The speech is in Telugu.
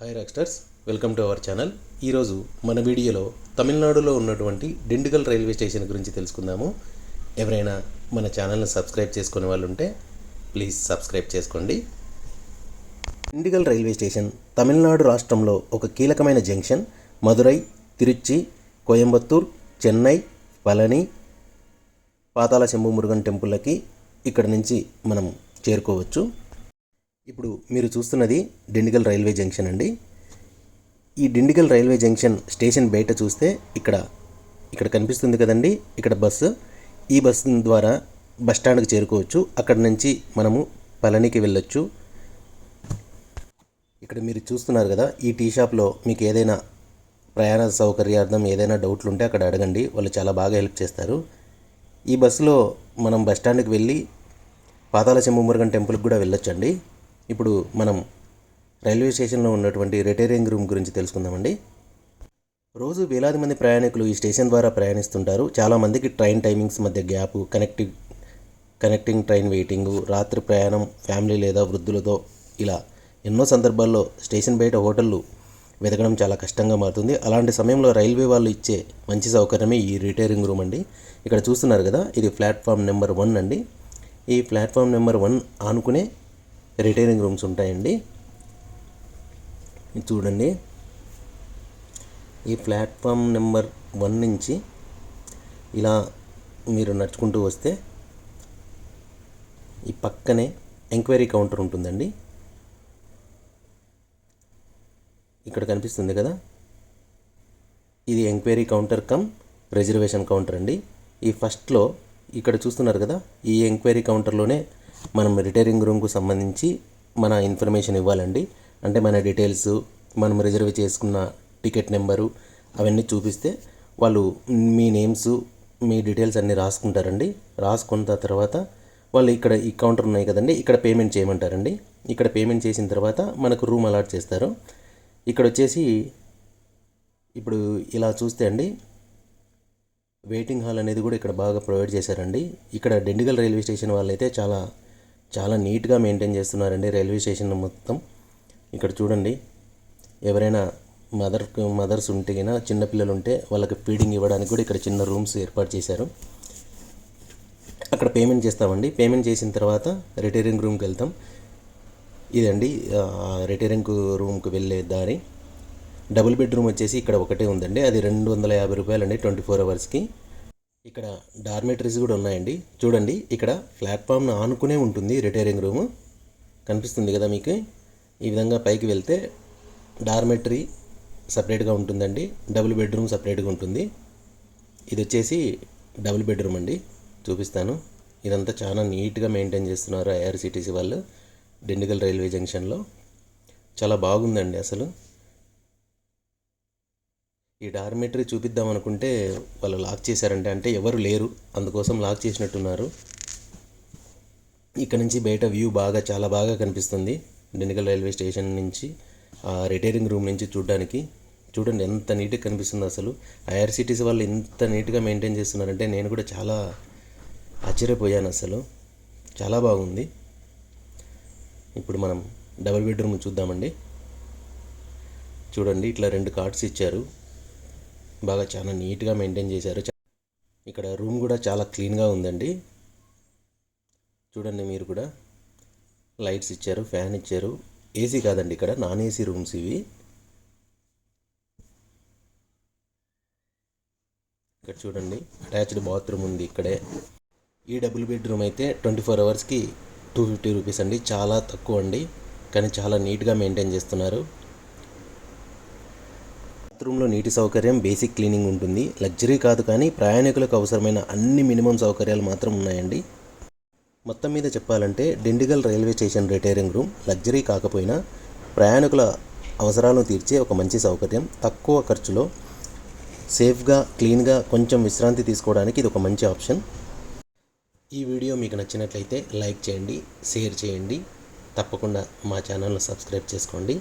Hi rockstars, welcome to our channel. ఈరోజు మన వీడియోలో తమిళనాడులో ఉన్నటువంటి డిండిగల్ రైల్వే స్టేషన్ గురించి తెలుసుకుందాము. ఎవరైనా మన ఛానల్ని సబ్స్క్రైబ్ చేసుకునే వాళ్ళు ఉంటే ప్లీజ్ సబ్స్క్రైబ్ చేసుకోండి. డిండిగల్ రైల్వే స్టేషన్ తమిళనాడు రాష్ట్రంలో ఒక కీలకమైన జంక్షన్. మదురై, తిరుచి, కోయంబత్తూర్, చెన్నై, పళని, పాతాళ శంభు మురుగన్ టెంపుల్లకి ఇక్కడ నుంచి మనం చేరుకోవచ్చు. ఇప్పుడు మీరు చూస్తున్నది డిండిగల్ రైల్వే జంక్షన్ అండి. ఈ డిండిగల్ రైల్వే జంక్షన్ స్టేషన్ బయట చూస్తే ఇక్కడ కనిపిస్తుంది కదండి, ఇక్కడ బస్సు. ఈ బస్సు ద్వారా బస్ స్టాండ్కి చేరుకోవచ్చు. అక్కడ నుంచి మనము పళనికి వెళ్ళొచ్చు. ఇక్కడ మీరు చూస్తున్నారు కదా, ఈ టీ షాప్లో మీకు ఏదైనా ప్రయాణ సౌకర్యార్థం ఏదైనా డౌట్లు ఉంటే అక్కడ అడగండి, వాళ్ళు చాలా బాగా హెల్ప్ చేస్తారు. ఈ బస్సులో మనం బస్ స్టాండ్కి వెళ్ళి పాతాళ శంభు మురుగన్ టెంపుల్కి కూడా వెళ్ళొచ్చండి. ఇప్పుడు మనం రైల్వే స్టేషన్లో ఉన్నటువంటి రిటైరింగ్ రూమ్ గురించి తెలుసుకుందామండి. రోజు వేలాది మంది ప్రయాణికులు ఈ స్టేషన్ ద్వారా ప్రయాణిస్తుంటారు. చాలామందికి ట్రైన్ టైమింగ్స్ మధ్య గ్యాపు, కనెక్టింగ్ ట్రైన్ వెయిటింగు, రాత్రి ప్రయాణం, ఫ్యామిలీ లేదా వృద్ధులతో ఇలా ఎన్నో సందర్భాల్లో స్టేషన్ బయట హోటళ్ళు వెతకడం చాలా కష్టంగా మారుతుంది. అలాంటి సమయంలో రైల్వే వాళ్ళు ఇచ్చే మంచి సౌకర్యమే ఈ రిటైరింగ్ రూమ్ అండి. ఇక్కడ చూస్తున్నారు కదా, ఇది ప్లాట్ఫామ్ నెంబర్ 1 అండి. ఈ ప్లాట్ఫామ్ నెంబర్ 1 ఆనుకునే రిటైరింగ్ రూమ్స్ ఉంటాయండి. చూడండి, ఈ ప్లాట్ఫామ్ నెంబర్ 1 నుంచి ఇలా మీరు నడుచుకుంటూ వస్తే ఈ పక్కనే ఎంక్వైరీ కౌంటర్ ఉంటుందండి. ఇక్కడ కనిపిస్తుంది కదా, ఇది enquiry counter come reservation counter అండి. ఈ ఫస్ట్లో ఇక్కడ చూస్తున్నారు కదా, ఈ ఎంక్వైరీ కౌంటర్లోనే మనం రిటైరింగ్ రూమ్కు సంబంధించి మన ఇన్ఫర్మేషన్ ఇవ్వాలండి. అంటే మన డీటెయిల్స్, మనం రిజర్వ్ చేసుకున్న టికెట్ నెంబరు అవన్నీ చూపిస్తే వాళ్ళు మీ నేమ్స్, మీ డీటెయిల్స్ అన్నీ రాసుకుంటారండి. రాసుకున్న తర్వాత వాళ్ళు ఇక్కడ ఈ కౌంటర్ ఉన్నాయి కదండి, ఇక్కడ పేమెంట్ చేయమంటారండి. ఇక్కడ పేమెంట్ చేసిన తర్వాత మనకు రూమ్ అలాట్ చేస్తారు. ఇక్కడ వచ్చేసి ఇప్పుడు ఇలా చూస్తే అండి, వెయిటింగ్ హాల్ అనేది కూడా ఇక్కడ బాగా ప్రొవైడ్ చేశారండి. ఇక్కడ డిండిగల్ రైల్వే స్టేషన్ వాళ్ళైతే చాలా నీట్గా మెయింటైన్ చేస్తున్నారండి రైల్వే స్టేషన్ మొత్తం. ఇక్కడ చూడండి, ఎవరైనా మదర్స్ ఉంటే కన్నా, చిన్నపిల్లలు ఉంటే వాళ్ళకి ఫీడింగ్ ఇవ్వడానికి కూడా ఇక్కడ చిన్న రూమ్స్ ఏర్పాటు చేశారు. అక్కడ పేమెంట్ చేస్తామండి. పేమెంట్ చేసిన తర్వాత రిటైరింగ్ రూమ్కి వెళ్తాం. ఇదండి రిటైరింగ్ రూమ్కి వెళ్ళే దారి. డబుల్ బెడ్రూమ్ వచ్చేసి ఇక్కడ ఒకటే ఉందండి, అది 250 రూపాయలు అండి 24 అవర్స్కి. ఇక్కడ డార్మెటరీస్ కూడా ఉన్నాయండి. చూడండి, ఇక్కడ ప్లాట్ఫామ్ను ఆనుకునే ఉంటుంది రిటైరింగ్ రూము. కనిపిస్తుంది కదా మీకు. ఈ విధంగా పైకి వెళ్తే డార్మెటరీ సపరేట్గా ఉంటుందండి, డబుల్ బెడ్రూమ్ సపరేట్గా ఉంటుంది. ఇది వచ్చేసి డబుల్ బెడ్రూమ్ అండి, చూపిస్తాను. ఇదంతా చాలా నీట్గా మెయింటైన్ చేస్తున్నారు ఐఆర్సిటీసీ వాళ్ళు డిండిగల్ రైల్వే జంక్షన్లో. చాలా బాగుందండి అసలు. ఈ డార్మెటరీ చూపిద్దాం అనుకుంటే వాళ్ళు లాక్ చేశారంటే, అంటే ఎవరు లేరు, అందుకోసం లాక్ చేసినట్టున్నారు. ఇక్కడ నుంచి బయట వ్యూ చాలా బాగా కనిపిస్తుంది డిండిగల్ రైల్వే స్టేషన్ నుంచి, రిటైరింగ్ రూమ్ నుంచి చూడడానికి. చూడండి ఎంత నీట్గా కనిపిస్తుందో అసలు. ఐఆర్సిటీసీ వాళ్ళు ఇంత నీట్గా మెయింటైన్ చేస్తున్నారంటే నేను కూడా చాలా ఆశ్చర్యపోయాను అసలు. చాలా బాగుంది. ఇప్పుడు మనం డబుల్ బెడ్రూమ్ చూద్దామండి. చూడండి, ఇట్లా 2 కార్డ్స్ ఇచ్చారు, బాగా చాలా నీట్గా మెయింటైన్ చేశారు. ఇక్కడ రూమ్ కూడా చాలా క్లీన్గా ఉందండి. చూడండి, మీరు కూడా లైట్స్ ఇచ్చారు, ఫ్యాన్ ఇచ్చారు. ఏసీ కాదండి, ఇక్కడ నాన్ ఏసీ రూమ్స్ ఇవి. ఇక్కడ చూడండి, అటాచ్డ్ బాత్రూమ్ ఉంది ఇక్కడే. ఈ డబుల్ బెడ్రూమ్ అయితే 24 అవర్స్కి 250 రూపీస్ అండి, చాలా తక్కువ అండి, కానీ చాలా నీట్గా మెయింటైన్ చేస్తున్నారు. బాత్రూంలో నీటి సౌకర్యం, బేసిక్ క్లీనింగ్ ఉంటుంది. లగ్జరీ కాదు, కానీ ప్రయాణికులకు అవసరమైన అన్ని మినిమం సౌకర్యాలు మాత్రం ఉన్నాయండి. మొత్తం మీద చెప్పాలంటే Dindigul railway station retiring room luxury కాకపోయినా ప్రయాణికుల అవసరాలను తీర్చే ఒక మంచి సౌకర్యం. తక్కువ ఖర్చులో సేఫ్గా, క్లీన్గా, కొంచెం విశ్రాంతి తీసుకోవడానికి ఇది ఒక మంచి ఆప్షన్. ఈ వీడియో మీకు నచ్చినట్లయితే లైక్ చేయండి, షేర్ చేయండి, తప్పకుండా మా ఛానల్ను సబ్స్క్రైబ్ చేసుకోండి.